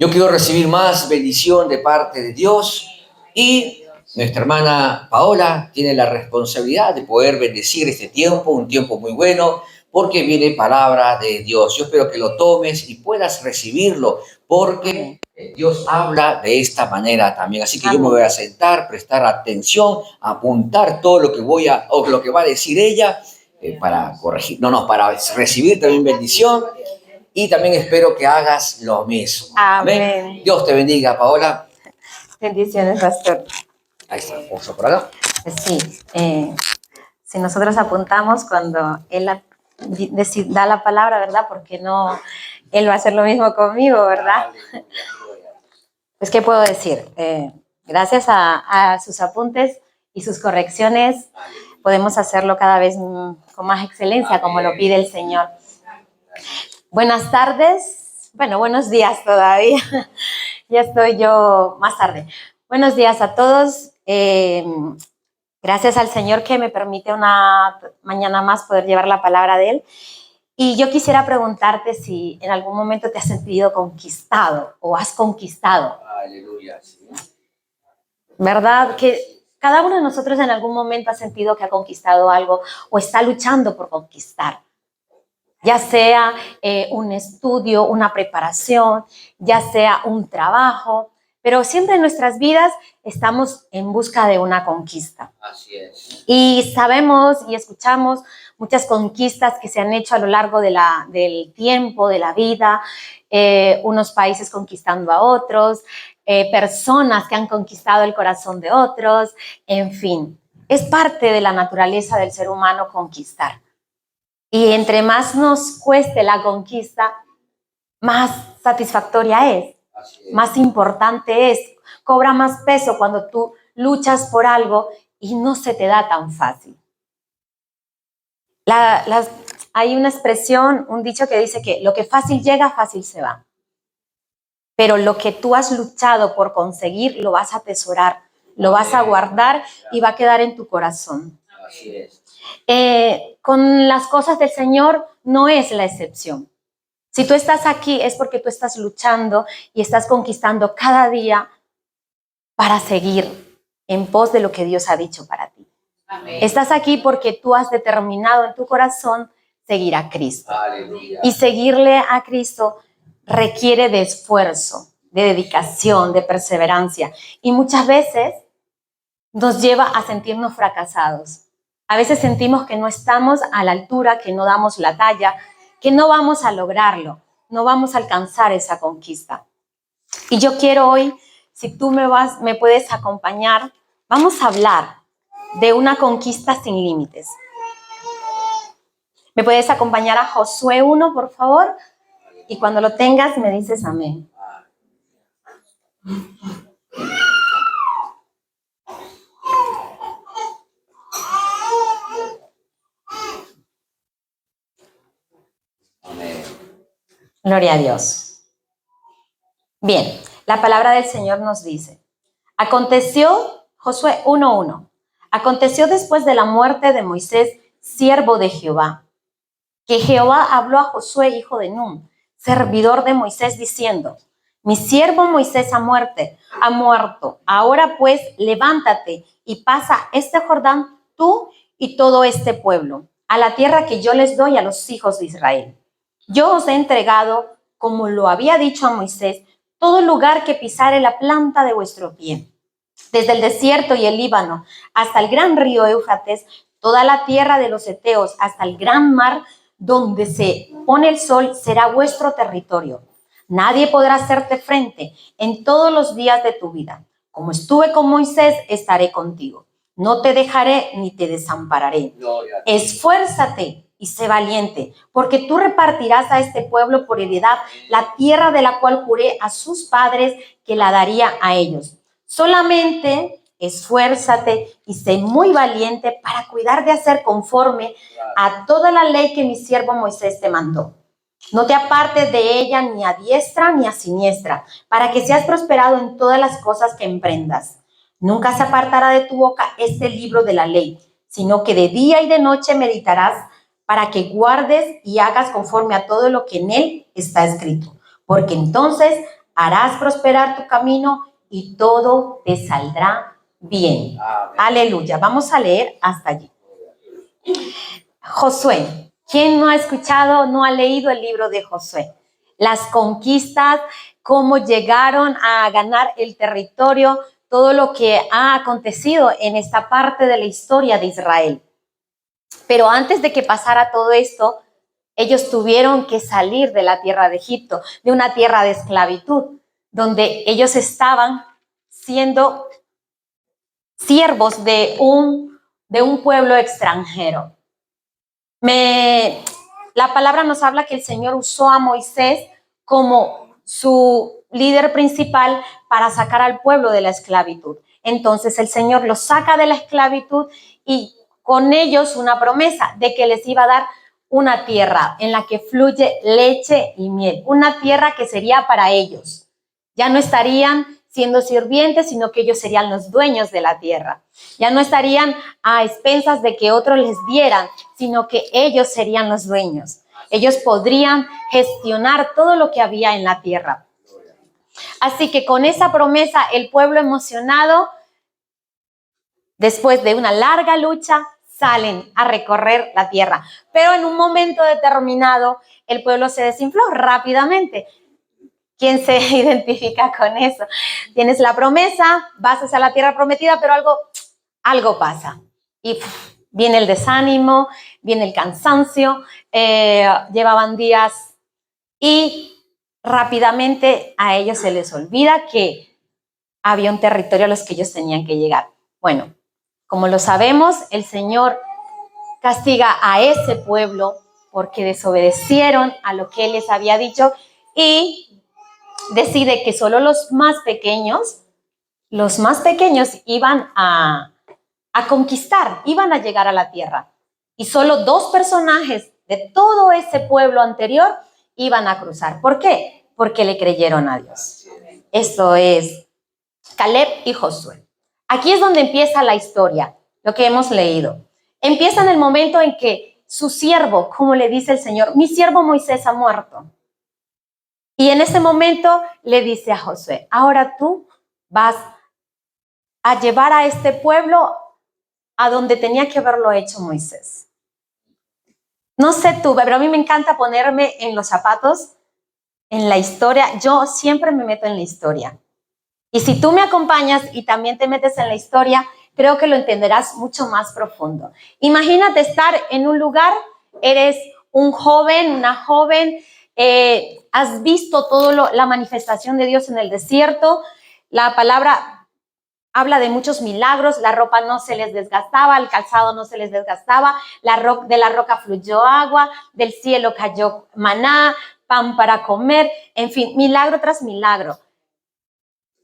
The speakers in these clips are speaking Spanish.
Yo quiero recibir más bendición de parte de Dios y nuestra hermana Paola tiene la responsabilidad de poder bendecir este tiempo, un tiempo muy bueno, porque viene palabra de Dios. Yo espero que lo tomes y puedas recibirlo, porque Dios habla de esta manera también. Así que yo me voy a sentar, prestar atención, apuntar todo lo que o lo que va a decir ella, para corregir, para recibir también bendición. Y también espero que hagas lo mismo. Amén. Dios te bendiga, Paola. Bendiciones, pastor. Ahí está, vamos por acá. Sí, si nosotros apuntamos cuando Él da la palabra, ¿verdad? Porque no, Él va a hacer lo mismo conmigo, ¿verdad? Pues, ¿qué puedo decir? Gracias a sus apuntes y sus correcciones, podemos hacerlo cada vez con más excelencia, como lo pide el Señor. Buenas tardes. Bueno, buenos días todavía. Ya estoy yo más tarde. Buenos días a todos. Gracias al Señor que me permite una mañana más poder llevar la palabra de Él. Y yo quisiera preguntarte si en algún momento te has sentido conquistado o has conquistado. Aleluya. Sí. ¿Verdad? Que cada uno de nosotros en algún momento ha sentido que ha conquistado algo o está luchando por conquistar. Ya sea un estudio, una preparación, ya sea un trabajo, pero siempre en nuestras vidas estamos en busca de una conquista. Así es. Y sabemos y escuchamos muchas conquistas que se han hecho a lo largo del tiempo, de la vida, unos países conquistando a otros, personas que han conquistado el corazón de otros, en fin. Es parte de la naturaleza del ser humano conquistar. Y entre más nos cueste la conquista, más satisfactoria es, más importante es, cobra más peso cuando tú luchas por algo y no se te da tan fácil. Hay una expresión, un dicho que dice que lo que fácil llega, fácil se va. Pero lo que tú has luchado por conseguir, lo vas a atesorar, lo vas a guardar y va a quedar en tu corazón. Así es. Con las cosas del Señor no es la excepción. Si tú estás aquí es porque tú estás luchando y estás conquistando cada día para seguir en pos de lo que Dios ha dicho para ti. Amén. Estás aquí porque tú has determinado en tu corazón seguir a Cristo. Aleluya. Y seguirle a Cristo requiere de esfuerzo, de dedicación, de perseverancia. Y muchas veces nos lleva a sentirnos fracasados. A veces sentimos que no estamos a la altura, que no damos la talla, que no vamos a lograrlo, no vamos a alcanzar esa conquista. Y yo quiero hoy, si tú me puedes acompañar, vamos a hablar de una conquista sin límites. ¿Me puedes acompañar a Josué 1, por favor? Y cuando lo tengas, me dices amén. Gloria a Dios. Bien, la palabra del Señor nos dice, aconteció, Josué 1:1, aconteció después de la muerte de Moisés, siervo de Jehová, que Jehová habló a Josué, hijo de Nun, servidor de Moisés, diciendo, mi siervo Moisés ha muerto. Ahora pues, levántate y pasa este Jordán, tú y todo este pueblo, a la tierra que yo les doy a los hijos de Israel. Yo os he entregado, como lo había dicho a Moisés, todo lugar que pisare la planta de vuestro pie, desde el desierto y el Líbano hasta el gran río Éufrates, toda la tierra de los heteos hasta el gran mar donde se pone el sol será vuestro territorio. Nadie podrá hacerte frente en todos los días de tu vida. Como estuve con Moisés, estaré contigo. No te dejaré ni te desampararé. Esfuérzate y sé valiente, porque tú repartirás a este pueblo por heredad la tierra de la cual juré a sus padres que la daría a ellos. Solamente esfuérzate y sé muy valiente para cuidar de hacer conforme a toda la ley que mi siervo Moisés te mandó. No te apartes de ella ni a diestra ni a siniestra, para que seas prosperado en todas las cosas que emprendas. Nunca se apartará de tu boca este libro de la ley, sino que de día y de noche meditarás para que guardes y hagas conforme a todo lo que en él está escrito. Porque entonces harás prosperar tu camino y todo te saldrá bien. Amén. Aleluya. Vamos a leer hasta allí. Josué. ¿Quién no ha escuchado, no ha leído el libro de Josué? Las conquistas, cómo llegaron a ganar el territorio, todo lo que ha acontecido en esta parte de la historia de Israel. Pero antes de que pasara todo esto, ellos tuvieron que salir de la tierra de Egipto, de una tierra de esclavitud, donde ellos estaban siendo siervos de un pueblo extranjero. La palabra nos habla que el Señor usó a Moisés como su líder principal para sacar al pueblo de la esclavitud. Entonces el Señor los saca de la esclavitud y con ellos una promesa de que les iba a dar una tierra en la que fluye leche y miel, una tierra que sería para ellos. Ya no estarían siendo sirvientes, sino que ellos serían los dueños de la tierra. Ya no estarían a expensas de que otros les dieran, sino que ellos serían los dueños. Ellos podrían gestionar todo lo que había en la tierra. Así que con esa promesa, el pueblo emocionado, después de una larga lucha, salen a recorrer la tierra. Pero en un momento determinado, el pueblo se desinfló rápidamente. ¿Quién se identifica con eso? Tienes la promesa, vas hacia la tierra prometida, pero algo pasa. Y viene el desánimo, viene el cansancio, llevaban días y rápidamente a ellos se les olvida que había un territorio a los que ellos tenían que llegar. Bueno, como lo sabemos, el Señor castiga a ese pueblo porque desobedecieron a lo que Él les había dicho y decide que solo los más pequeños iban a conquistar, iban a llegar a la tierra. Y solo 2 personajes de todo ese pueblo anterior iban a cruzar. ¿Por qué? Porque le creyeron a Dios. Esto es Caleb y Josué. Aquí es donde empieza la historia, lo que hemos leído. Empieza en el momento en que su siervo, como le dice el Señor, mi siervo Moisés ha muerto. Y en ese momento le dice a Josué, ahora tú vas a llevar a este pueblo a donde tenía que haberlo hecho Moisés. No sé tú, pero a mí me encanta ponerme en los zapatos, en la historia. Yo siempre me meto en la historia. Y si tú me acompañas y también te metes en la historia, creo que lo entenderás mucho más profundo. Imagínate estar en un lugar, eres un joven, una joven, has visto toda la manifestación de Dios en el desierto, la palabra habla de muchos milagros, la ropa no se les desgastaba, el calzado no se les desgastaba, de la roca fluyó agua, del cielo cayó maná, pan para comer, en fin, milagro tras milagro.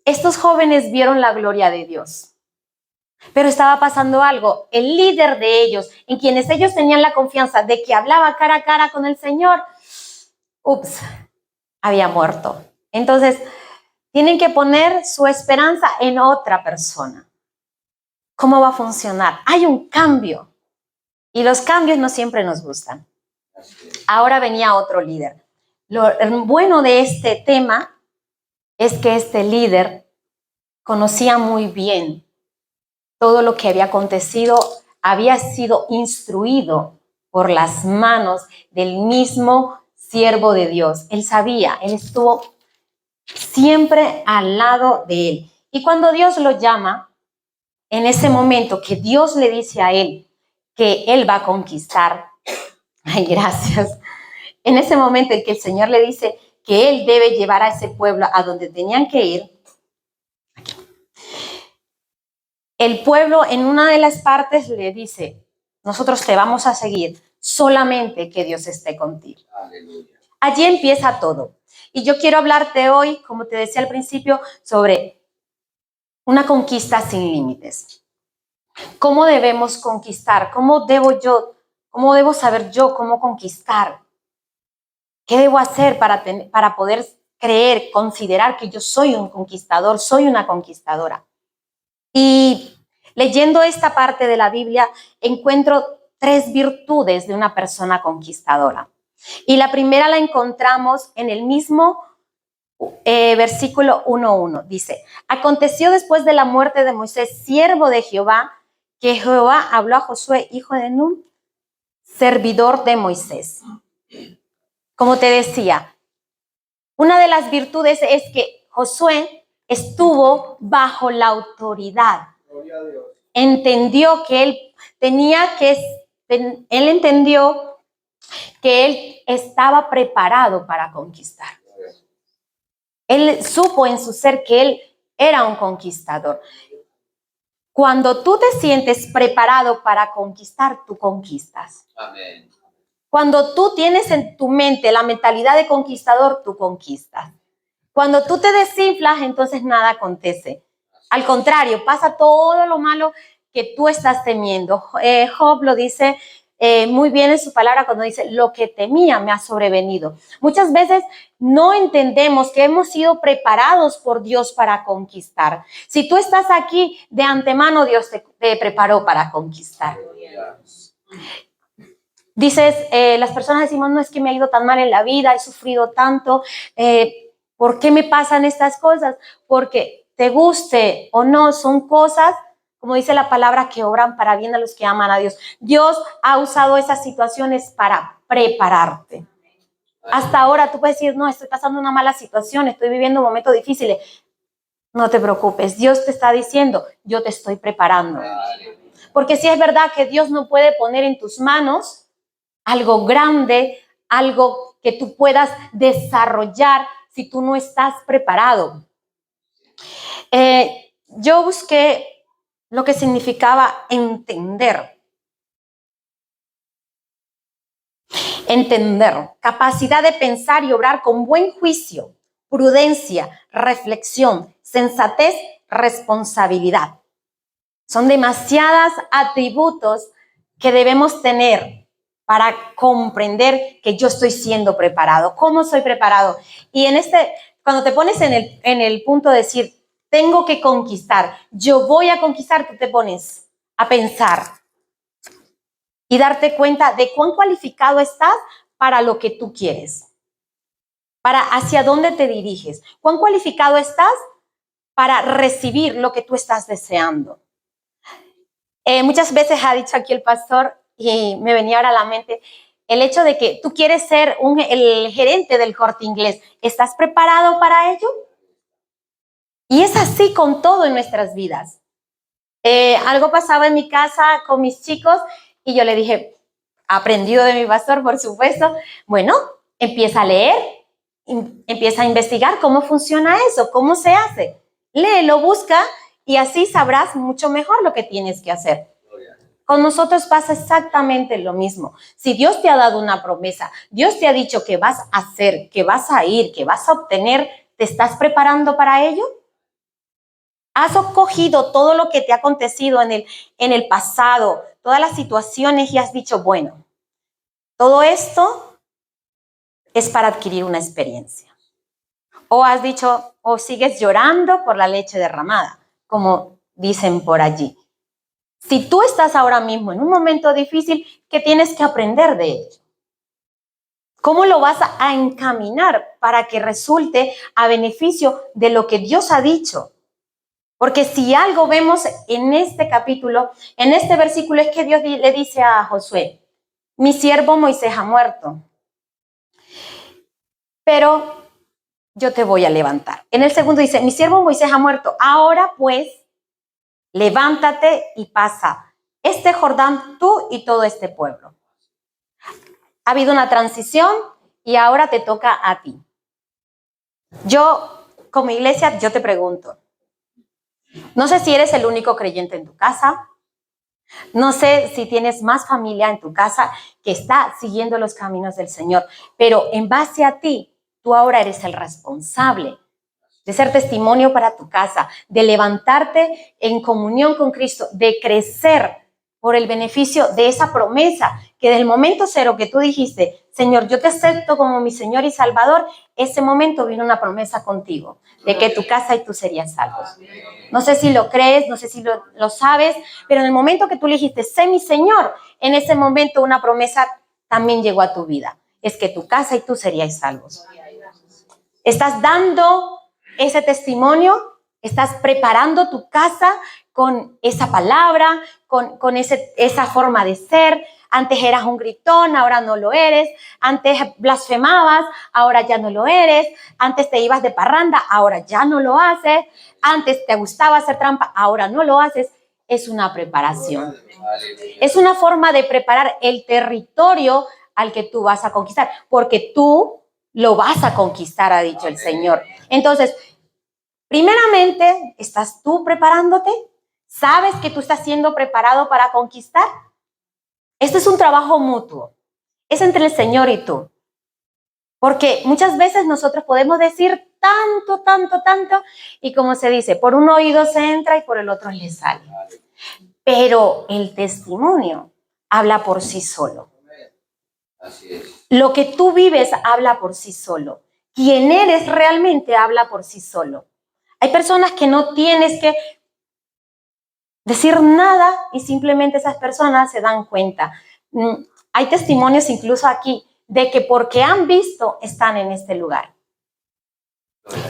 Estos jóvenes vieron la gloria de Dios, pero estaba pasando algo. El líder de ellos, en quienes ellos tenían la confianza de que hablaba cara a cara con el Señor, había muerto. Entonces, tienen que poner su esperanza en otra persona. ¿Cómo va a funcionar? Hay un cambio y los cambios no siempre nos gustan. Ahora venía otro líder. Lo bueno de este tema es que este líder conocía muy bien todo lo que había acontecido, había sido instruido por las manos del mismo siervo de Dios. Él sabía, él estuvo siempre al lado de él. Y cuando Dios lo llama, en ese momento que Dios le dice a él que él va a conquistar, ay, gracias, en ese momento en que el Señor le dice que él debe llevar a ese pueblo a donde tenían que ir, el pueblo en una de las partes le dice, nosotros te vamos a seguir, solamente que Dios esté contigo. Aleluya. Allí empieza todo. Y yo quiero hablarte hoy, como te decía al principio, sobre una conquista sin límites. ¿Cómo debemos conquistar? ¿Cómo debo saber yo cómo conquistar? ¿Qué debo hacer para poder creer, considerar que yo soy un conquistador, soy una conquistadora? Y leyendo esta parte de la Biblia, encuentro 3 virtudes de una persona conquistadora. Y la primera la encontramos en el mismo versículo 1:1. Dice, aconteció después de la muerte de Moisés, siervo de Jehová, que Jehová habló a Josué, hijo de Nun, servidor de Moisés. Como te decía, una de las virtudes es que Josué estuvo bajo la autoridad. Entendió que él entendió que él estaba preparado para conquistar. Él supo en su ser que él era un conquistador. Cuando tú te sientes preparado para conquistar, tú conquistas. Amén. Cuando tú tienes en tu mente la mentalidad de conquistador, tú conquistas. Cuando tú te desinflas, entonces nada acontece. Al contrario, pasa todo lo malo que tú estás temiendo. Job lo dice muy bien en su palabra cuando dice, lo que temía me ha sobrevenido. Muchas veces no entendemos que hemos sido preparados por Dios para conquistar. Si tú estás aquí, de antemano Dios te preparó para conquistar. Dices, las personas decimos, no, es que me ha ido tan mal en la vida, he sufrido tanto, ¿por qué me pasan estas cosas? Porque te guste o no, son cosas, como dice la palabra, que obran para bien a los que aman a Dios. Dios ha usado esas situaciones para prepararte. Hasta ahora tú puedes decir, no, estoy pasando una mala situación, estoy viviendo momentos difíciles. No te preocupes, Dios te está diciendo, yo te estoy preparando. Porque si es verdad que Dios no puede poner en tus manos algo grande, algo que tú puedas desarrollar si tú no estás preparado. Yo busqué lo que significaba entender. Entender, capacidad de pensar y obrar con buen juicio, prudencia, reflexión, sensatez, responsabilidad. Son demasiados atributos que debemos tener para comprender que yo estoy siendo preparado. ¿Cómo soy preparado? Y cuando te pones en el punto de decir, tengo que conquistar, yo voy a conquistar, tú te pones a pensar y darte cuenta de cuán cualificado estás para lo que tú quieres, para hacia dónde te diriges, cuán cualificado estás para recibir lo que tú estás deseando. Muchas veces ha dicho aquí el pastor, y me venía ahora a la mente, el hecho de que tú quieres ser el gerente del Corte Inglés. ¿Estás preparado para ello? Y es así con todo en nuestras vidas. Algo pasaba en mi casa con mis chicos y yo le dije, aprendido de mi pastor, por supuesto, bueno, empieza a leer, empieza a investigar cómo funciona eso, cómo se hace. Léelo, busca y así sabrás mucho mejor lo que tienes que hacer. Con nosotros pasa exactamente lo mismo. Si Dios te ha dado una promesa, Dios te ha dicho que vas a hacer, que vas a ir, que vas a obtener, ¿te estás preparando para ello? ¿Has cogido todo lo que te ha acontecido en el pasado, todas las situaciones y has dicho, bueno, todo esto es para adquirir una experiencia? O has dicho, o sigues llorando por la leche derramada, como dicen por allí. Si tú estás ahora mismo en un momento difícil, ¿qué tienes que aprender de ello? ¿Cómo lo vas a encaminar para que resulte a beneficio de lo que Dios ha dicho? Porque si algo vemos en este capítulo, en este versículo, es que Dios le dice a Josué, mi siervo Moisés ha muerto, pero yo te voy a levantar. En el segundo dice, mi siervo Moisés ha muerto, ahora pues, levántate y pasa este Jordán, tú y todo este pueblo. Ha habido una transición y ahora te toca a ti. Yo, como iglesia, yo te pregunto, no sé si eres el único creyente en tu casa, no sé si tienes más familia en tu casa que está siguiendo los caminos del Señor, pero en base a ti, tú ahora eres el responsable de ser testimonio para tu casa, de levantarte en comunión con Cristo, de crecer por el beneficio de esa promesa que del momento cero que tú dijiste, Señor, yo te acepto como mi Señor y Salvador, ese momento vino una promesa contigo, de que tu casa y tú serías salvos. No sé si lo crees, no sé si lo sabes, pero en el momento que tú le dijiste, sé mi Señor, en ese momento una promesa también llegó a tu vida, es que tu casa y tú seríais salvos. ¿Estás dando ese testimonio? ¿Estás preparando tu casa con esa palabra, con esa forma de ser? Antes eras un gritón, ahora no lo eres. Antes blasfemabas, ahora ya no lo eres. Antes te ibas de parranda, ahora ya no lo haces. Antes te gustaba hacer trampa, ahora no lo haces. Es una preparación. Es una forma de preparar el territorio al que tú vas a conquistar, porque tú lo vas a conquistar, ha dicho el Señor. Entonces, primeramente, ¿estás tú preparándote? ¿Sabes que tú estás siendo preparado para conquistar? Esto es un trabajo mutuo. Es entre el Señor y tú. Porque muchas veces nosotros podemos decir tanto, tanto, tanto, y como se dice, por un oído se entra y por el otro le sale. Pero el testimonio habla por sí solo. Así es. Lo que tú vives habla por sí solo. Quien eres realmente habla por sí solo. Hay personas que no tienes que decir nada y simplemente esas personas se dan cuenta. Hay testimonios incluso aquí de que porque han visto están en este lugar.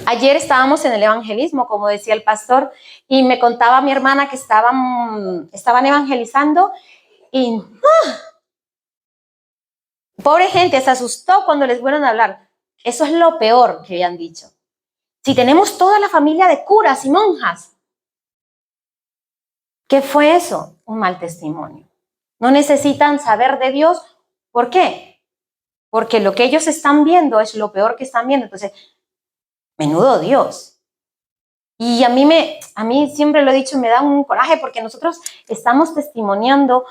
Ayer estábamos en el evangelismo, como decía el pastor, y me contaba mi hermana que estaban evangelizando y pobre gente se asustó cuando les fueron a hablar. Eso es lo peor que habían dicho. Si tenemos toda la familia de curas y monjas, ¿qué fue eso? Un mal testimonio. No necesitan saber de Dios. ¿Por qué? Porque lo que ellos están viendo es lo peor que están viendo. Entonces, menudo Dios. Y a mí siempre lo he dicho, me da un coraje porque nosotros estamos testimoniando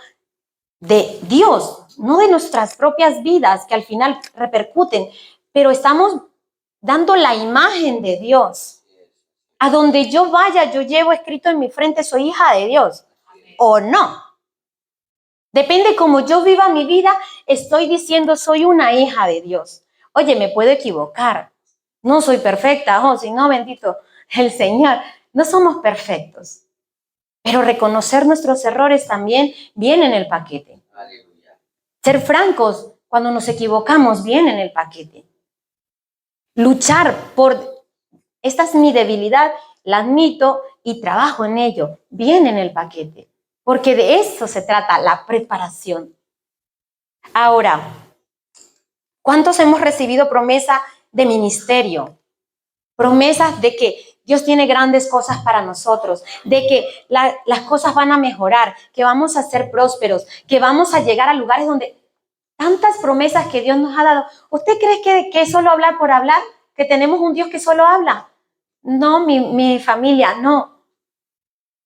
de Dios, no de nuestras propias vidas que al final repercuten, pero estamos dando la imagen de Dios. A donde yo vaya, yo llevo escrito en mi frente, soy hija de Dios, o no. Depende cómo yo viva mi vida, estoy diciendo soy una hija de Dios. Oye, me puedo equivocar. No soy perfecta, si no, bendito el Señor. No somos perfectos. Pero reconocer nuestros errores también viene en el paquete. Aleluya. Ser francos cuando nos equivocamos viene en el paquete. Luchar por, esta es mi debilidad, la admito y trabajo en ello, viene en el paquete. Porque de eso se trata, la preparación. Ahora, ¿cuántos hemos recibido promesa de ministerio? Promesas de que Dios tiene grandes cosas para nosotros, de que las cosas van a mejorar, que vamos a ser prósperos, que vamos a llegar a lugares donde tantas promesas que Dios nos ha dado. ¿Usted cree que es solo hablar por hablar? ¿Que tenemos un Dios que solo habla? No, mi familia, no.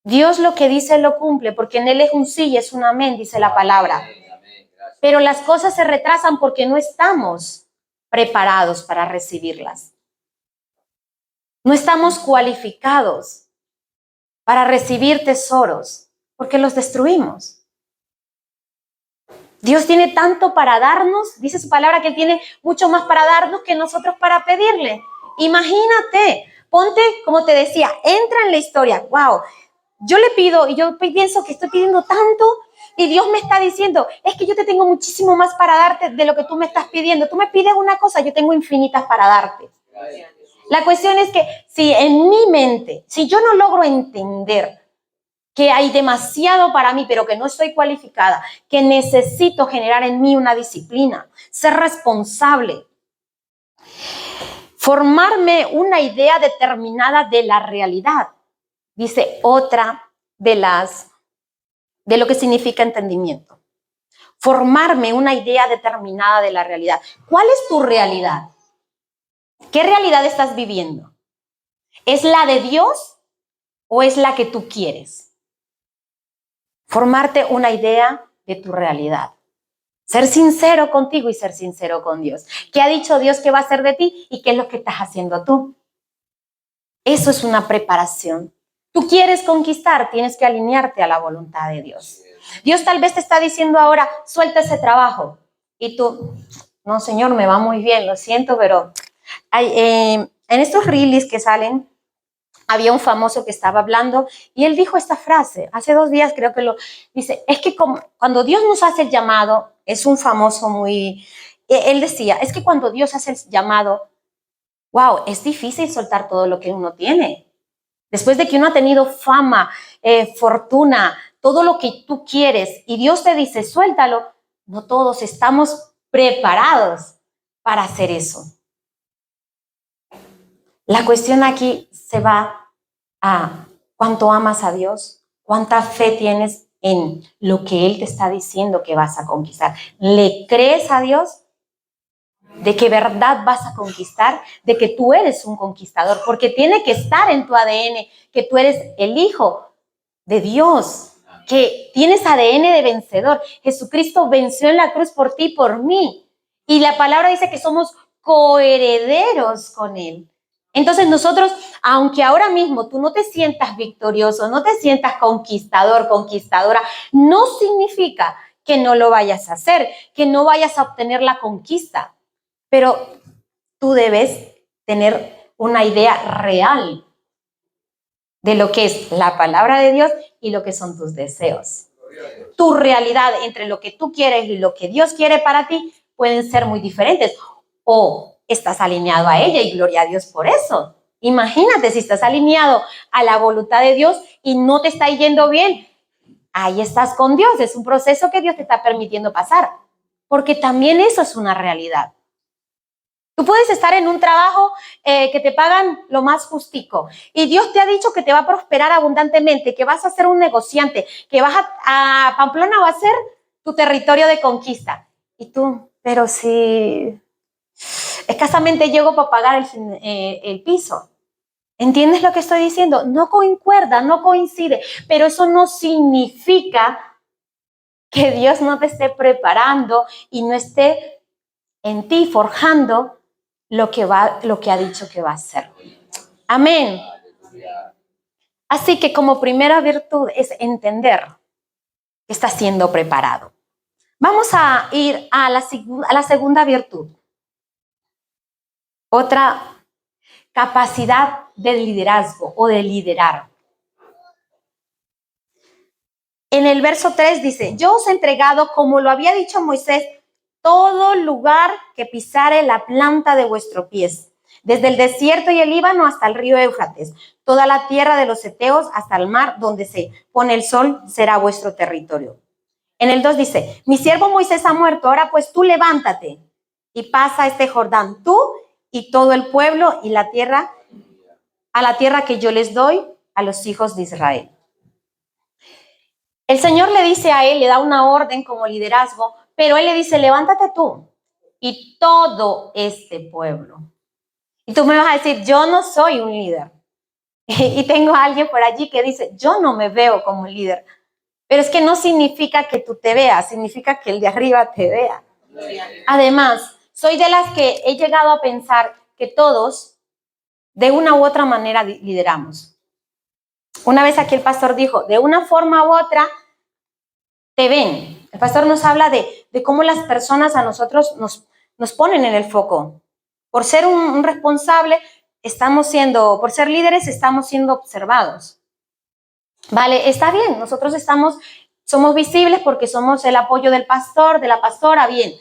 Dios lo que dice lo cumple, porque en Él es un sí y es un amén, dice la palabra. Pero las cosas se retrasan porque no estamos preparados para recibirlas. No estamos cualificados para recibir tesoros porque los destruimos. Dios tiene tanto para darnos, dice su palabra que Él tiene mucho más para darnos que nosotros para pedirle. Imagínate, ponte, como te decía, entra en la historia. Wow, yo le pido y yo pienso que estoy pidiendo tanto y Dios me está diciendo, es que yo te tengo muchísimo más para darte de lo que tú me estás pidiendo. Tú me pides una cosa, yo tengo infinitas para darte. La cuestión es que si en mi mente, si yo no logro entender que hay demasiado para mí, pero que no estoy cualificada, que necesito generar en mí una disciplina, ser responsable, formarme una idea determinada de la realidad, dice otra de lo que significa entendimiento. Formarme una idea determinada de la realidad. ¿Cuál es tu realidad? ¿Qué realidad estás viviendo? ¿Es la de Dios o es la que tú quieres? Formarte una idea de tu realidad. Ser sincero contigo y ser sincero con Dios. ¿Qué ha dicho Dios que va a hacer de ti y qué es lo que estás haciendo tú? Eso es una preparación. Tú quieres conquistar, tienes que alinearte a la voluntad de Dios. Dios tal vez te está diciendo ahora, suelta ese trabajo. Y tú, no, Señor, me va muy bien, lo siento, pero en estos reels que salen, había un famoso que estaba hablando y él dijo esta frase, hace 2 días creo que lo dice, es que cuando Dios nos hace el llamado, es un famoso él decía, es que cuando Dios hace el llamado, Wow, es difícil soltar todo lo que uno tiene. Después de que uno ha tenido fama, fortuna, todo lo que tú quieres y Dios te dice, suéltalo, no todos estamos preparados para hacer eso. La cuestión aquí se va a cuánto amas a Dios, cuánta fe tienes en lo que Él te está diciendo que vas a conquistar. ¿Le crees a Dios de que verdad vas a conquistar, de que tú eres un conquistador? Porque tiene que estar en tu ADN, que tú eres el hijo de Dios, que tienes ADN de vencedor. Jesucristo venció en la cruz por ti y por mí. Y la palabra dice que somos coherederos con Él. Entonces nosotros, aunque ahora mismo tú no te sientas victorioso, no te sientas conquistador, conquistadora, no significa que no lo vayas a hacer, que no vayas a obtener la conquista. Pero tú debes tener una idea real de lo que es la palabra de Dios y lo que son tus deseos. Tu realidad entre lo que tú quieres y lo que Dios quiere para ti pueden ser muy diferentes. O estás alineado a ella y gloria a Dios por eso. Imagínate si estás alineado a la voluntad de Dios y no te está yendo bien. Ahí estás con Dios. Es un proceso que Dios te está permitiendo pasar. Porque también eso es una realidad. Tú puedes estar en un trabajo que te pagan lo más justico y Dios te ha dicho que te va a prosperar abundantemente, que vas a ser un negociante, que vas a Pamplona va a ser tu territorio de conquista. Y tú, pero si escasamente llego para pagar el piso. ¿Entiendes lo que estoy diciendo? No concuerda, no coincide, pero eso no significa que Dios no te esté preparando y no esté en ti forjando lo que ha dicho que va a hacer. Amén. Así que como primera virtud es entender que está siendo preparado. Vamos a ir a la segunda virtud. Otra capacidad de liderazgo o de liderar. En el verso 3 dice, yo os he entregado, como lo había dicho Moisés, todo lugar que pisare la planta de vuestros pies, desde el desierto y el Líbano hasta el río Éufrates, toda la tierra de los heteos hasta el mar donde se pone el sol será vuestro territorio. En el 2 dice, mi siervo Moisés ha muerto, ahora pues tú levántate y pasa este Jordán, tú y todo el pueblo y la tierra, a la tierra que yo les doy a los hijos de Israel. El Señor le dice a él, le da una orden como liderazgo, pero él le dice, levántate tú y todo este pueblo. Y tú me vas a decir, yo no soy un líder. Y tengo a alguien por allí que dice, yo no me veo como líder. Pero es que no significa que tú te veas, significa que el de arriba te vea. Además, soy de las que he llegado a pensar que todos, de una u otra manera, lideramos. Una vez aquí el pastor dijo, de una forma u otra, te ven. El pastor nos habla de cómo las personas a nosotros nos ponen en el foco. Por ser un responsable, por ser líderes, estamos siendo observados. Vale, está bien, nosotros somos visibles porque somos el apoyo del pastor, de la pastora, bien.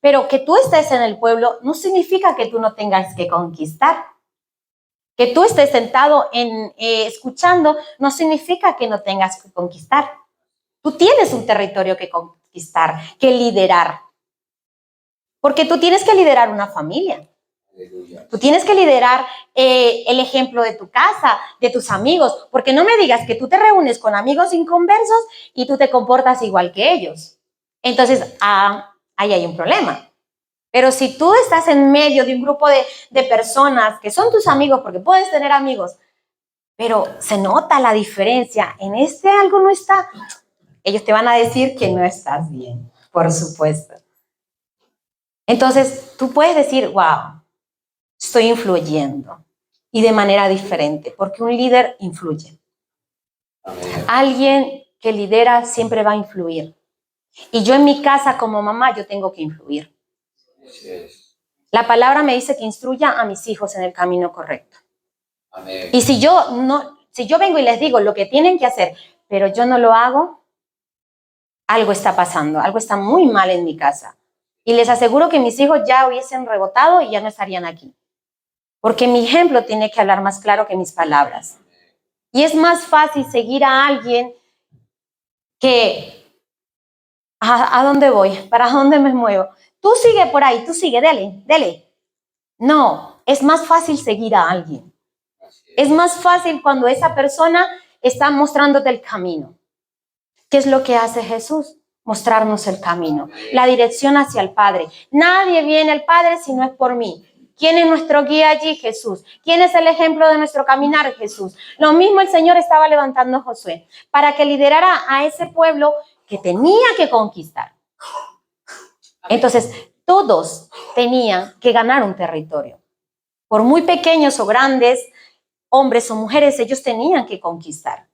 Pero que tú estés en el pueblo no significa que tú no tengas que conquistar. Que tú estés sentado escuchando no significa que no tengas que conquistar. Tú tienes un territorio que conquistar, que liderar. Porque tú tienes que liderar una familia. Tú tienes que liderar el ejemplo de tu casa, de tus amigos. Porque no me digas que tú te reúnes con amigos inconversos y tú te comportas igual que ellos. Entonces, ahí hay un problema. Pero si tú estás en medio de un grupo de personas que son tus amigos, porque puedes tener amigos, pero se nota la diferencia, en algo no está, ellos te van a decir que no estás bien, por supuesto. Entonces, tú puedes decir, wow, estoy influyendo y de manera diferente, porque un líder influye. Amén. Alguien que lidera siempre va a influir. Y yo en mi casa como mamá, yo tengo que influir. La palabra me dice que instruya a mis hijos en el camino correcto. Amén. Y si yo vengo y les digo lo que tienen que hacer, pero yo no lo hago, algo está pasando, algo está muy mal en mi casa. Y les aseguro que mis hijos ya hubiesen rebotado y ya no estarían aquí. porque mi ejemplo tiene que hablar más claro que mis palabras. Y es más fácil seguir a alguien que ¿a dónde voy? ¿Para dónde me muevo? Tú sigue por ahí, tú sigue, dele. No, es más fácil seguir a alguien. Es más fácil cuando esa persona está mostrándote el camino. ¿Qué es lo que hace Jesús? Mostrarnos el camino, la dirección hacia el Padre. Nadie viene al Padre si no es por mí. ¿Quién es nuestro guía allí? Jesús. ¿Quién es el ejemplo de nuestro caminar? Jesús. Lo mismo el Señor estaba levantando a Josué para que liderara a ese pueblo que tenía que conquistar. Entonces, todos tenían que ganar un territorio. Por muy pequeños o grandes, hombres o mujeres, ellos tenían que conquistar.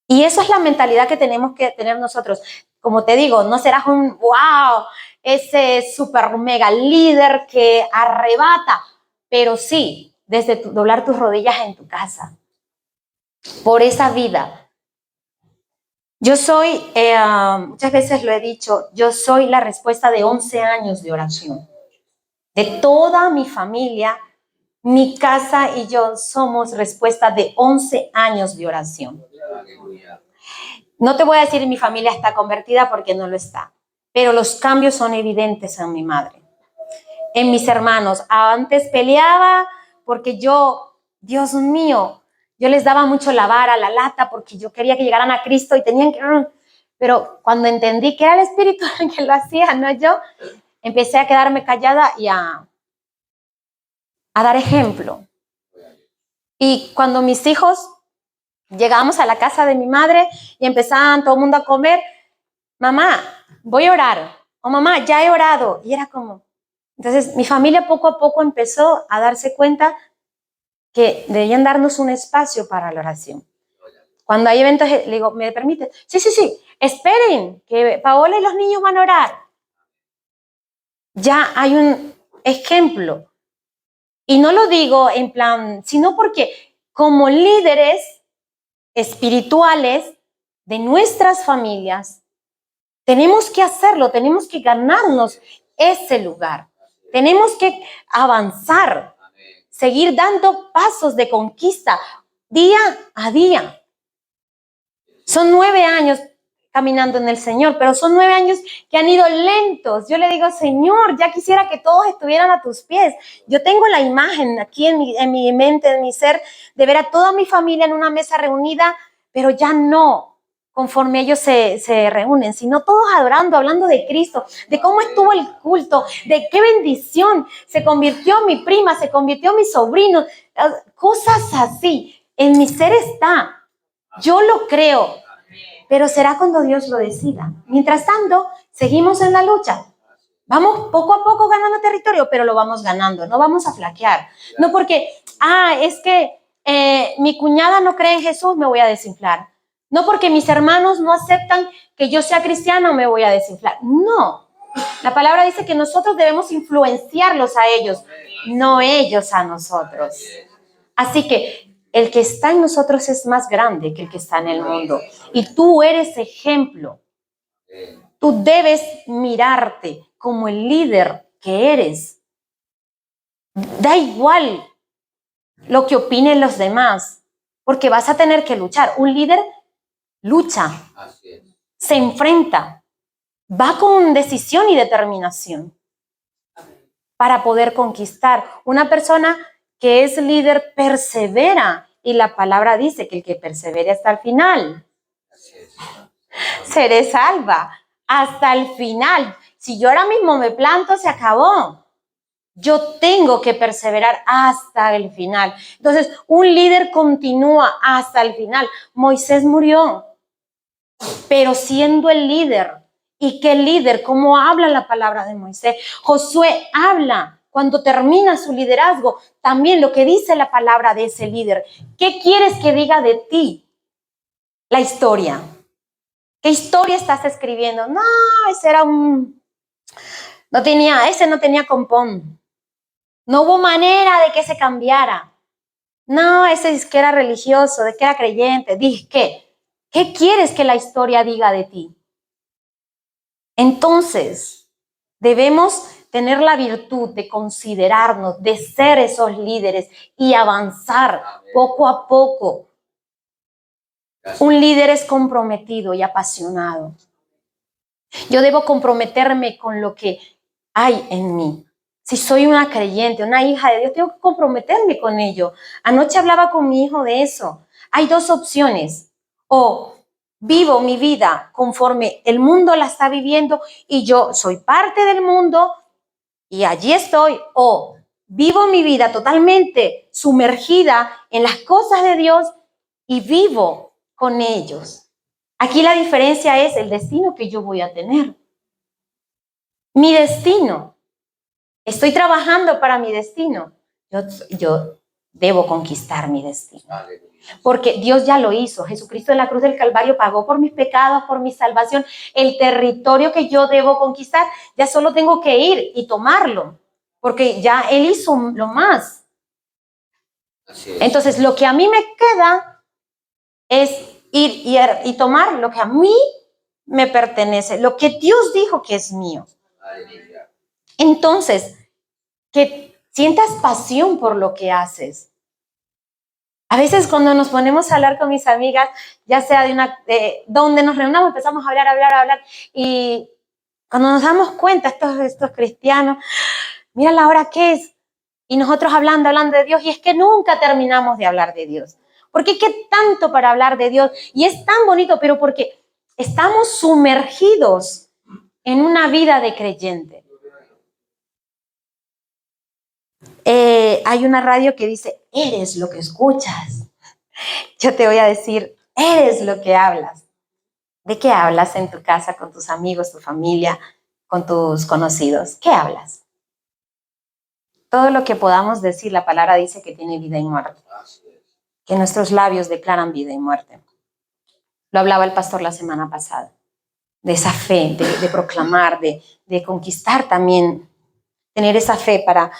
Y eso es la mentalidad que tenemos que tener nosotros. Como te digo, no serás un wow, ese super mega líder que arrebata, pero sí, desde doblar tus rodillas en tu casa, por esa vida. Yo soy, muchas veces lo he dicho, yo soy la respuesta de 11 años de oración. De toda mi familia, mi casa y yo somos respuesta de 11 años de oración. No te voy a decir mi familia está convertida porque no lo está, pero los cambios son evidentes en mi madre, en mis hermanos. Antes peleaba porque yo, Dios mío, yo les daba mucho la vara, la lata, porque yo quería que llegaran a Cristo y tenían que... Pero cuando entendí que era el Espíritu el que lo hacía, no yo, empecé a quedarme callada y a dar ejemplo. Y cuando mis hijos llegábamos a la casa de mi madre y empezaban todo el mundo a comer, mamá, voy a orar, o mamá, ya he orado, y era como... Entonces, mi familia poco a poco empezó a darse cuenta que debían darnos un espacio para la oración. Cuando hay eventos, le digo, ¿me permite? Sí, esperen, que Paola y los niños van a orar. Ya hay un ejemplo. Y no lo digo en plan, sino porque como líderes espirituales de nuestras familias, tenemos que hacerlo, tenemos que ganarnos ese lugar. Tenemos que avanzar, seguir dando pasos de conquista día a día. Son 9 años caminando en el Señor, pero son 9 años que han ido lentos. Yo le digo, Señor, ya quisiera que todos estuvieran a tus pies. Yo tengo la imagen aquí en mi mente, en mi ser, de ver a toda mi familia en una mesa reunida, pero ya no conforme ellos se reúnen, sino todos adorando, hablando de Cristo, de cómo estuvo el culto, de qué bendición, se convirtió mi prima, se convirtió mi sobrino, cosas así. En mi ser está, yo lo creo, pero será cuando Dios lo decida. Mientras tanto, seguimos en la lucha. Vamos poco a poco ganando territorio, pero lo vamos ganando, no vamos a flaquear. No porque, es que mi cuñada no cree en Jesús, me voy a desinflar. No porque mis hermanos no aceptan que yo sea cristiano, me voy a desinflar. No, la palabra dice que nosotros debemos influenciarlos a ellos, no ellos a nosotros. Así que el que está en nosotros es más grande que el que está en el mundo. Y tú eres ejemplo. Tú debes mirarte como el líder que eres. Da igual lo que opinen los demás, porque vas a tener que luchar. Un líder lucha, se enfrenta, va con decisión y determinación para poder conquistar. Una persona que es líder persevera, y la palabra dice que el que persevere hasta el final seré salva. Hasta el final. Si yo ahora mismo me planto, se acabó. Yo tengo que perseverar hasta el final. Entonces, un líder continúa hasta el final. Moisés murió, pero siendo el líder. ¿Y qué líder? ¿Cómo habla la palabra de Moisés? Josué habla cuando termina su liderazgo, también lo que dice la palabra de ese líder. ¿Qué quieres que diga de ti la historia? ¿Qué historia estás escribiendo? No, ese era ese no tenía compón. No hubo manera de que se cambiara. No, ese es que era religioso, de que era creyente. ¿Qué quieres que la historia diga de ti? Entonces, debemos tener la virtud de considerarnos, de ser esos líderes y avanzar poco a poco. Un líder es comprometido y apasionado. Yo debo comprometerme con lo que hay en mí. Si soy una creyente, una hija de Dios, tengo que comprometerme con ello. Anoche hablaba con mi hijo de eso. Hay dos opciones. O vivo mi vida conforme el mundo la está viviendo y yo soy parte del mundo y allí estoy. O vivo mi vida totalmente sumergida en las cosas de Dios y vivo con ellos. Aquí la diferencia es el destino que yo voy a tener. Mi destino. Estoy trabajando para mi destino. Yo debo conquistar mi destino. Porque Dios ya lo hizo. Jesucristo en la cruz del Calvario pagó por mis pecados, por mi salvación. El territorio que yo debo conquistar, ya solo tengo que ir y tomarlo. Porque ya Él hizo lo más. Entonces, lo que a mí me queda es ir y tomar lo que a mí me pertenece, lo que Dios dijo que es mío. Entonces, que sientas pasión por lo que haces. A veces cuando nos ponemos a hablar con mis amigas, ya sea donde nos reunamos, empezamos a hablar, y cuando nos damos cuenta, estos cristianos, mira la hora que es, y nosotros hablando de Dios, y es que nunca terminamos de hablar de Dios. Porque qué tanto para hablar de Dios, y es tan bonito, pero porque estamos sumergidos en una vida de creyente. Hay una radio que dice, eres lo que escuchas. Yo te voy a decir, eres lo que hablas. ¿De qué hablas en tu casa, con tus amigos, tu familia, con tus conocidos? ¿Qué hablas? Todo lo que podamos decir, la palabra dice que tiene vida y muerte. Que nuestros labios declaran vida y muerte. Lo hablaba el pastor la semana pasada. De esa fe, de proclamar, de conquistar también. Tener esa fe para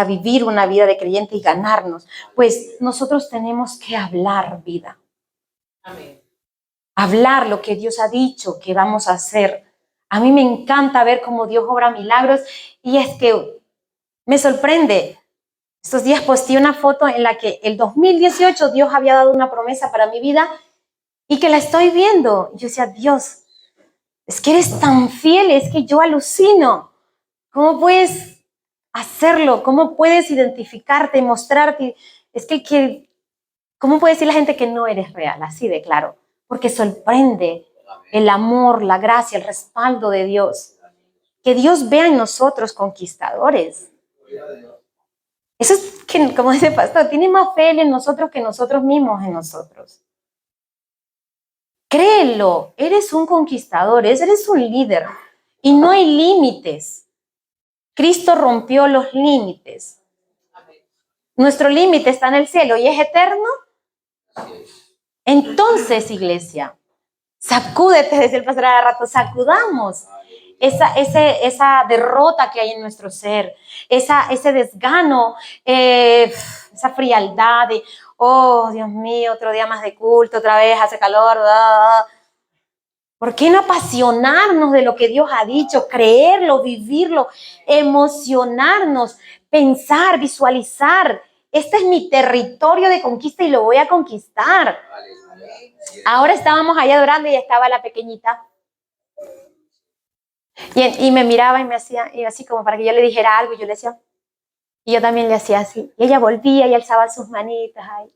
vivir una vida de creyente y ganarnos. Pues nosotros tenemos que hablar vida. Amén. Hablar lo que Dios ha dicho que vamos a hacer. A mí me encanta ver cómo Dios obra milagros y es que me sorprende. Estos días posteé una foto en la que el 2018 Dios había dado una promesa para mi vida y que la estoy viendo. Yo decía, Dios, es que eres tan fiel, es que yo alucino. ¿Cómo puedes hacerlo? ¿Cómo puedes identificarte, mostrarte? Es que ¿cómo puede decir la gente que no eres real? Así de claro. Porque sorprende el amor, la gracia, el respaldo de Dios. Que Dios vea en nosotros conquistadores. Eso es que, como dice el pastor, tiene más fe en nosotros que nosotros mismos en nosotros. Créelo, eres un conquistador, eres un líder. Y no hay límites. Cristo rompió los límites. Nuestro límite está en el cielo y es eterno. Entonces, iglesia, sacúdete, decía el pastor hace rato, sacudamos esa derrota que hay en nuestro ser, ese desgano, esa frialdad de, oh, Dios mío, otro día más de culto, otra vez hace calor. ¿Por qué no apasionarnos de lo que Dios ha dicho, creerlo, vivirlo, emocionarnos, pensar, visualizar? Este es mi territorio de conquista y lo voy a conquistar. Ahora estábamos allá adorando y estaba la pequeñita. Y me miraba y me hacía y así como para que yo le dijera algo y yo le decía. Y yo también le hacía así. Y ella volvía y alzaba sus manitas ahí.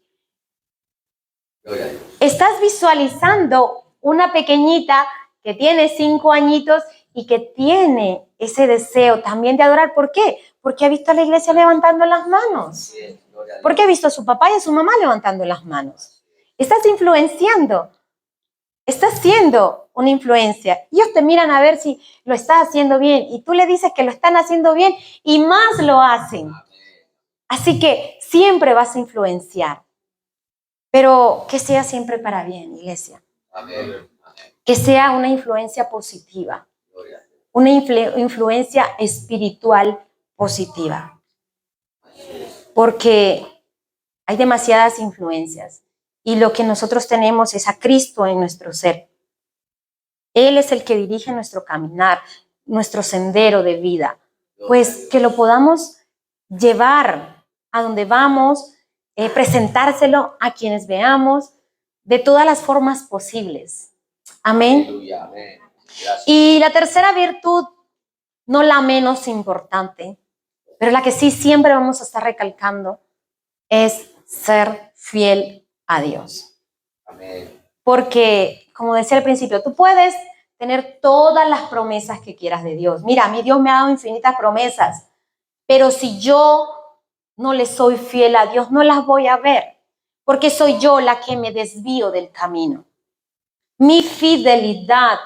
Estás visualizando una pequeñita que tiene 5 añitos y que tiene ese deseo también de adorar. ¿Por qué? Porque ha visto a la iglesia levantando las manos. Porque ha visto a su papá y a su mamá levantando las manos. Estás influenciando. Estás siendo una influencia. Ellos te miran a ver si lo estás haciendo bien y tú le dices que lo están haciendo bien y más lo hacen. Así que siempre vas a influenciar. Pero que sea siempre para bien, iglesia. Amén. Que sea una influencia positiva. Una influencia espiritual positiva. Porque hay demasiadas influencias. Y lo que nosotros tenemos es a Cristo en nuestro ser. Él es el que dirige nuestro caminar, nuestro sendero de vida. pues que lo podamos llevar a donde vamos, presentárselo a quienes veamos de todas las formas posibles. Amén. Aleluya, amén. Gracias. Y la tercera virtud, no la menos importante, pero la que sí siempre vamos a estar recalcando, es ser fiel a Dios. Amén. Porque, como decía al principio, tú puedes tener todas las promesas que quieras de Dios. Mira, mi Dios me ha dado infinitas promesas, pero si yo no le soy fiel a Dios, no las voy a ver, porque soy yo la que me desvío del camino. Mi fidelidad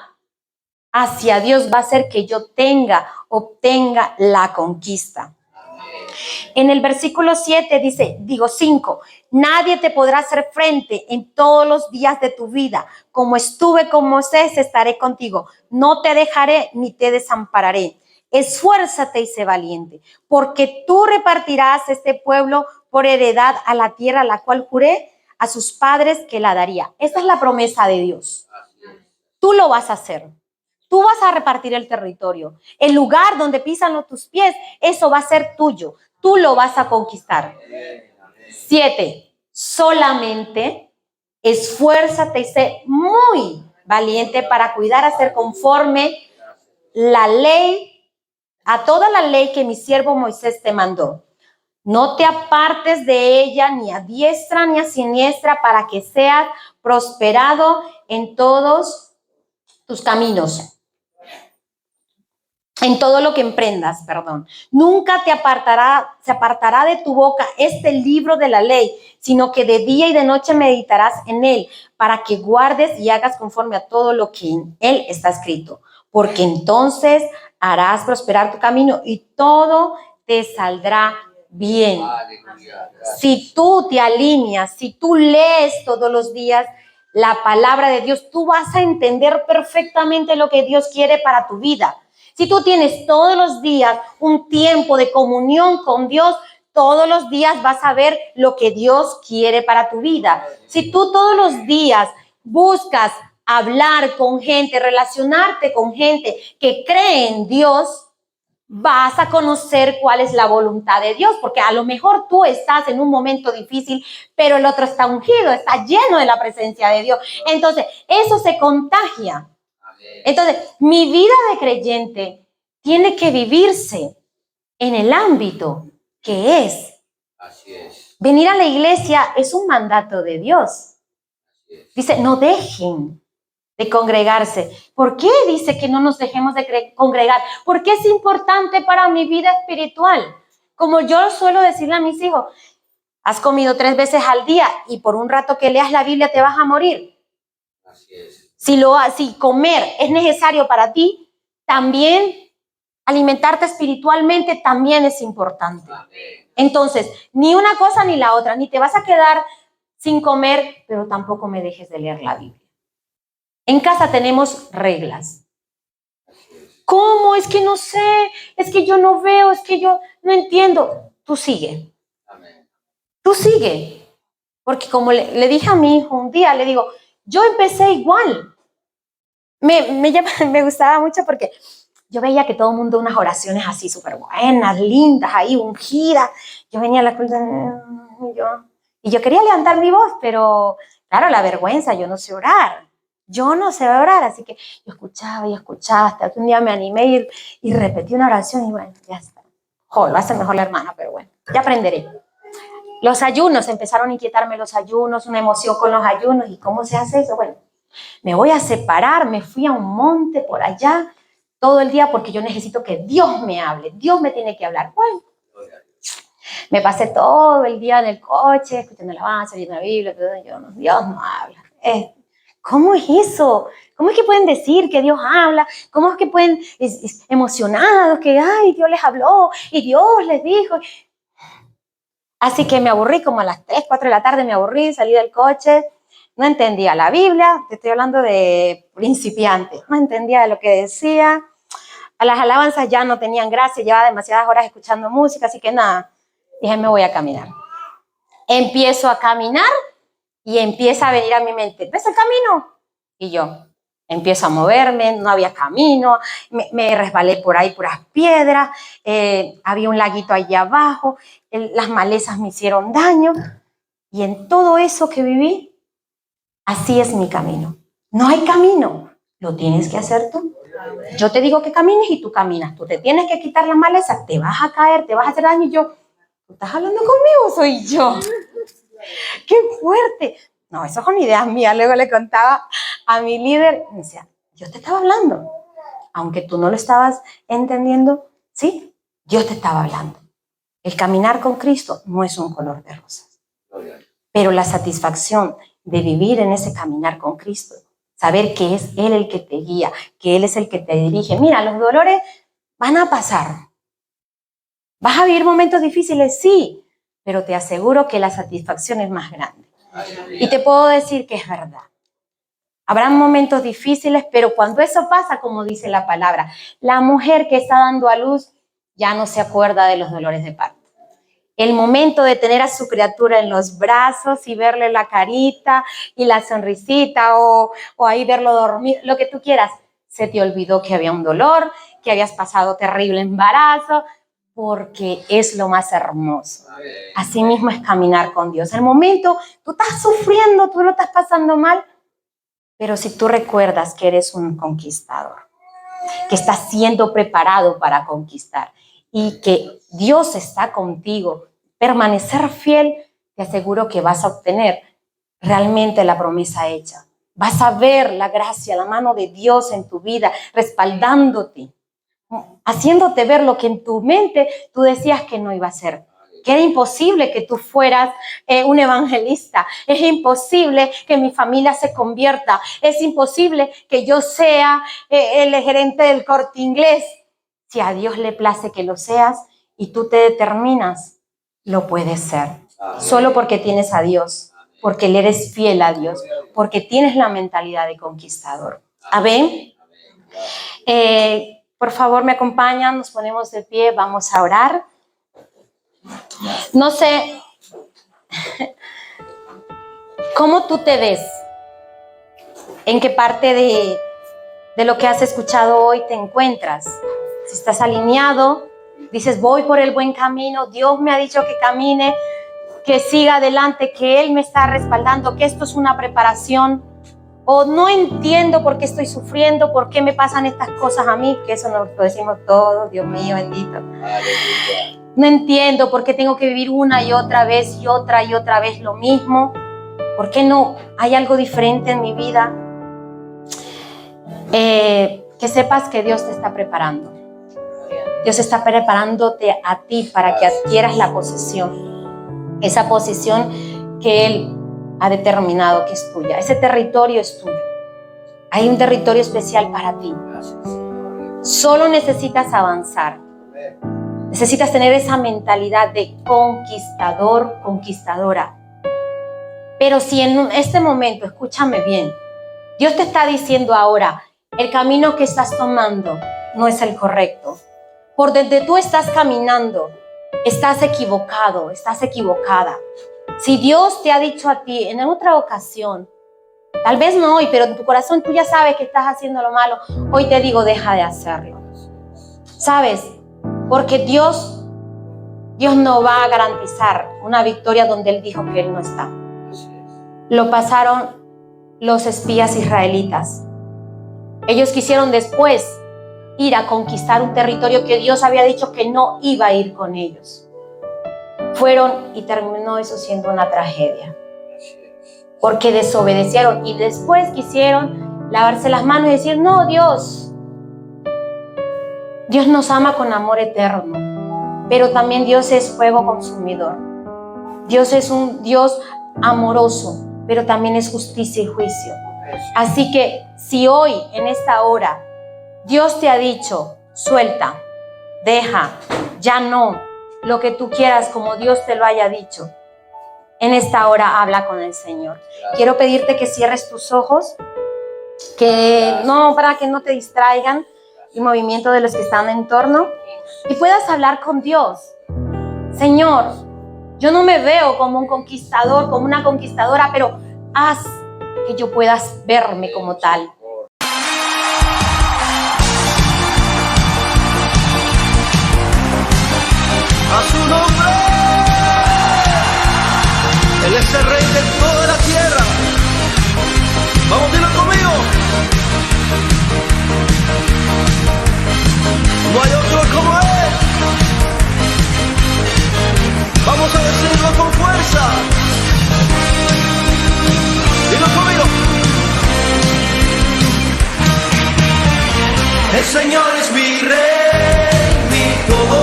hacia Dios va a hacer que yo obtenga la conquista. En el versículo 7 dice, 5, nadie te podrá hacer frente en todos los días de tu vida. Como estuve con Moisés, estaré contigo. No te dejaré ni te desampararé. Esfuérzate y sé valiente, porque tú repartirás este pueblo por heredad a la tierra a la cual juré a sus padres que la daría. Esta es la promesa de Dios. Tú lo vas a hacer. Tú vas a repartir el territorio. El lugar donde pisan tus pies, eso va a ser tuyo. Tú lo vas a conquistar. 7. Solamente esfuérzate y sé muy valiente para cuidar, hacer conforme la ley, a toda la ley que mi siervo Moisés te mandó. No te apartes de ella ni a diestra ni a siniestra para que seas prosperado en todos tus caminos. En todo lo que emprendas, Nunca se apartará de tu boca este libro de la ley, sino que de día y de noche meditarás en él, para que guardes y hagas conforme a todo lo que en él está escrito. Porque entonces harás prosperar tu camino y todo te saldrá bien. Si tú te alineas, si tú lees todos los días la palabra de Dios, tú vas a entender perfectamente lo que Dios quiere para tu vida. Si tú tienes todos los días un tiempo de comunión con Dios, todos los días vas a ver lo que Dios quiere para tu vida. Si tú todos los días buscas hablar con gente, relacionarte con gente que cree en Dios, vas a conocer cuál es la voluntad de Dios, porque a lo mejor tú estás en un momento difícil, pero el otro está ungido, está lleno de la presencia de Dios. Entonces, eso se contagia. Entonces, mi vida de creyente tiene que vivirse en el ámbito que es. Así es. Venir a la iglesia es un mandato de Dios. Dice, no dejen de congregarse. ¿Por qué dice que no nos dejemos de congregar? Porque es importante para mi vida espiritual. Como yo suelo decirle a mis hijos, has comido 3 veces al día y por un rato que leas la Biblia te vas a morir. Así es. Si comer es necesario para ti, también alimentarte espiritualmente también es importante. Entonces, ni una cosa ni la otra, ni te vas a quedar sin comer, pero tampoco me dejes de leer la Biblia. En casa tenemos reglas. ¿Cómo? Es que no sé, es que yo no veo, es que yo no entiendo. Tú sigue. Tú sigue. Porque como le dije a mi hijo un día, le digo, yo empecé igual. Me gustaba mucho porque yo veía que todo el mundo unas oraciones así súper buenas, lindas, ahí ungidas. Yo venía a la escuela y yo quería levantar mi voz, pero claro, la vergüenza, yo no sé orar. Yo no sé orar, así que yo escuchaba y escuchaba hasta que un día me animé y repetí una oración y bueno, ya está. Lo hace mejor la hermana, pero bueno, ya aprenderé. Los ayunos, empezaron a inquietarme los ayunos, una emoción con los ayunos. ¿Y cómo se hace eso? Bueno, me voy a separar, me fui a un monte por allá todo el día porque yo necesito que Dios me hable, Dios me tiene que hablar. Bueno, me pasé todo el día en el coche, escuchando alabanza, leyendo la Biblia, Dios no habla. ¿Cómo es eso? ¿Cómo es que pueden decir que Dios habla? ¿Cómo es que pueden emocionados que, ay, Dios les habló y Dios les dijo? Así que me aburrí como a las 3, 4 de la tarde, me aburrí, salí del coche, no entendía la Biblia, te estoy hablando de principiante, no entendía lo que decía, a las alabanzas ya no tenían gracia, llevaba demasiadas horas escuchando música, así que nada, dije, me voy a caminar. Empiezo a caminar y empieza a venir a mi mente, ¿ves el camino? Y yo, Empiezo a moverme, no había camino, me resbalé por ahí, puras piedras, había un laguito allí abajo, las malezas me hicieron daño. Y en todo eso que viví, así es mi camino. No hay camino, lo tienes que hacer tú. Yo te digo que camines y tú caminas. Tú te tienes que quitar las malezas, te vas a caer, te vas a hacer daño. Y yo, ¿tú estás hablando conmigo? Soy yo. ¡Qué fuerte! No, eso son ideas mías. Luego le contaba a mi líder, me decía, Dios te estaba hablando. Aunque tú no lo estabas entendiendo, sí, Dios te estaba hablando. El caminar con Cristo no es un color de rosas. Pero la satisfacción de vivir en ese caminar con Cristo, saber que es Él el que te guía, que Él es el que te dirige. Mira, los dolores van a pasar. ¿Vas a vivir momentos difíciles? Sí, pero te aseguro que la satisfacción es más grande. Y te puedo decir que es verdad. Habrán momentos difíciles, pero cuando eso pasa, como dice la palabra, la mujer que está dando a luz ya no se acuerda de los dolores de parto. El momento de tener a su criatura en los brazos y verle la carita y la sonrisita o ahí verlo dormir, lo que tú quieras, se te olvidó que había un dolor, que habías pasado terrible embarazo, porque es lo más hermoso. Así mismo es caminar con Dios. El momento, tú estás sufriendo, tú lo estás pasando mal, pero si tú recuerdas que eres un conquistador, que estás siendo preparado para conquistar y que Dios está contigo, permanecer fiel, te aseguro que vas a obtener realmente la promesa hecha. Vas a ver la gracia, la mano de Dios en tu vida, respaldándote, haciéndote ver lo que en tu mente tú decías que no iba a ser. Que era imposible que tú fueras un evangelista, es imposible que mi familia se convierta, es imposible que yo sea el gerente del Corte Inglés. Si a Dios le place que lo seas y tú te determinas, lo puedes ser. Solo porque tienes a Dios, porque le eres fiel a Dios, porque tienes la mentalidad de conquistador. ¿Amén? Por favor, me acompañan, nos ponemos de pie, vamos a orar. No sé cómo tú te ves, en qué parte de lo que has escuchado hoy te encuentras. Si estás alineado, dices, voy por el buen camino, Dios me ha dicho que camine, que siga adelante, que Él me está respaldando, que esto es una preparación. O no entiendo por qué estoy sufriendo, por qué me pasan estas cosas a mí, que eso nos lo decimos todos, Dios mío bendito. No entiendo por qué tengo que vivir una y otra vez y otra vez lo mismo. ¿Por qué no hay algo diferente en mi vida? Que sepas que Dios te está preparando. Dios está preparándote a ti para que adquieras la posesión. Esa posesión que Él ha determinado que es tuya. Ese territorio es tuyo. Hay un territorio especial para ti. Solo necesitas avanzar. Necesitas tener esa mentalidad de conquistador, conquistadora. Pero si en este momento, escúchame bien, Dios te está diciendo ahora, el camino que estás tomando no es el correcto. Por donde tú estás caminando, estás equivocado, estás equivocada. Si Dios te ha dicho a ti en otra ocasión, tal vez no hoy, pero en tu corazón tú ya sabes que estás haciendo lo malo, hoy te digo, deja de hacerlo. ¿Sabes? Porque Dios no va a garantizar una victoria donde Él dijo que Él no está. Lo pasaron los espías israelitas. Ellos quisieron después ir a conquistar un territorio que Dios había dicho que no iba a ir con ellos. Fueron y terminó eso siendo una tragedia. Porque desobedecieron y después quisieron lavarse las manos y decir, no, Dios nos ama con amor eterno, pero también Dios es fuego consumidor. Dios es un Dios amoroso, pero también es justicia y juicio. Así que si hoy, en esta hora, Dios te ha dicho, suelta, deja, ya no, lo que tú quieras como Dios te lo haya dicho, en esta hora habla con el Señor. Quiero pedirte que cierres tus ojos, para que no te distraigan el movimiento de los que están en torno y puedas hablar con Dios. Señor, yo no me veo como un conquistador, como una conquistadora, pero haz que yo pueda verme como tal. a su nombre. Él es el rey de toda la tierra. Vamos, dilo conmigo. No hay otro como Él. Vamos a decirlo con fuerza. Dilo conmigo. El Señor es mi rey, mi todo.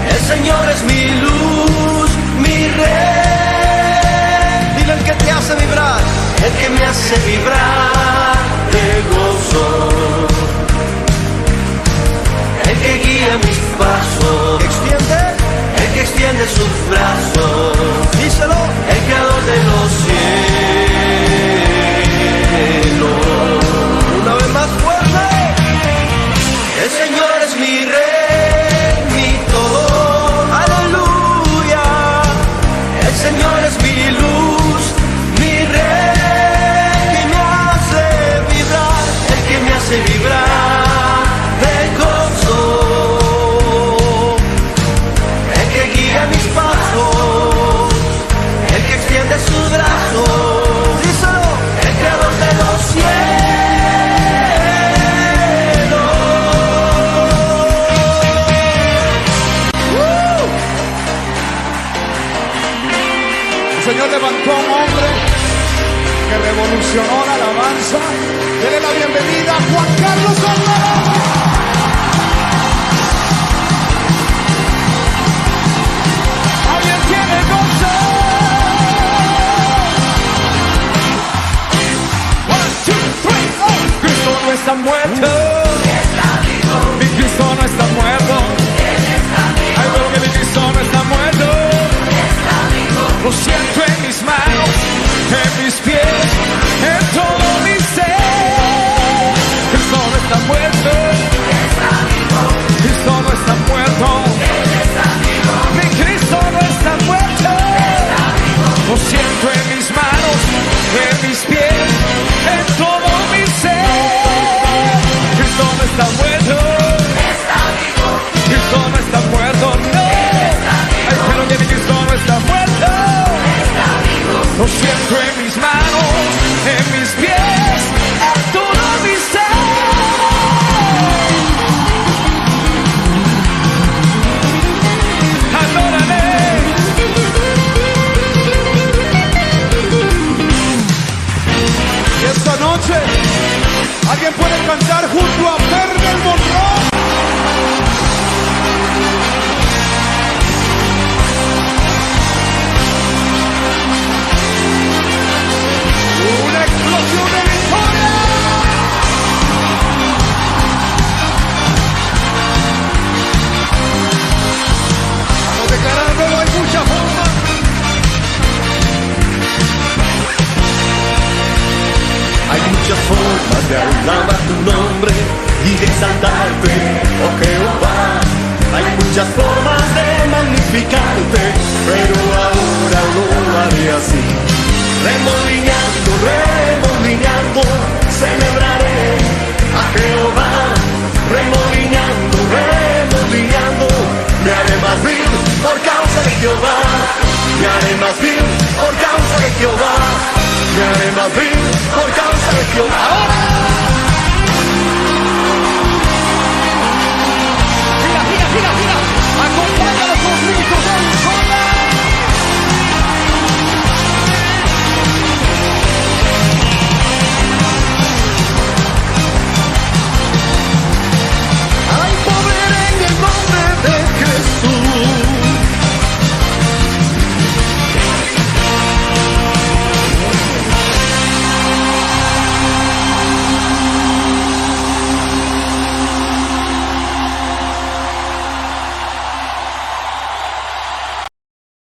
El Señor es mi luz, mi rey. Dile el que te hace vibrar, el que me hace vibrar de gozo. El que guía mis pasos, el que extiende sus brazos. Díselo, el creador de los cielos. Una vez más fuerte. El Señor es mi rey, mi todo. Aleluya. El Señor es mi luz, mi rey. Que me hace vibrar, el que me hace vibrar de gozo. El que guía mis pasos, el que extiende sus brazos. Díselo, el creador de los cielos. El Señor levantó a un hombre que revolucionó la alabanza. Dele la bienvenida a Juan Carlos Alvarado. ¿Alguien tiene gozo? 1, 2, 3, oh. Cristo no está muerto. Mi Cristo no está muerto. Ay, pero que mi Cristo no está muerto. Lo siento en mis manos, en mis pies, en todo mi ser. Cristo no está muerto. Cristo no está muerto. Mi Cristo no está muerto. Lo siento en mis manos, en mis pies, en todo mi ser. Cristo no está muerto. Cristo no está muerto, no. Ay, pero que mi Cristo no está muerto. Lo siento en mis manos, en mis pies, en todo mi ser. Adórale. Y esta noche, ¿alguien puede cantar junto a Verde Monroe? Una explosión de victoria. Vamos declarándolo, hay mucha forma. Hay muchas formas de alabar tu nombre y de exaltarte, oh Jehová. Hay muchas formas de magnificarte, pero ahora lo haré así. Remolineando, remolineando, celebraré a Jehová. Remolineando, remolineando, me haré más vil por causa de Jehová. Me haré más vil por causa de Jehová. Me haré más vil por causa de Jehová. ¡Ahora!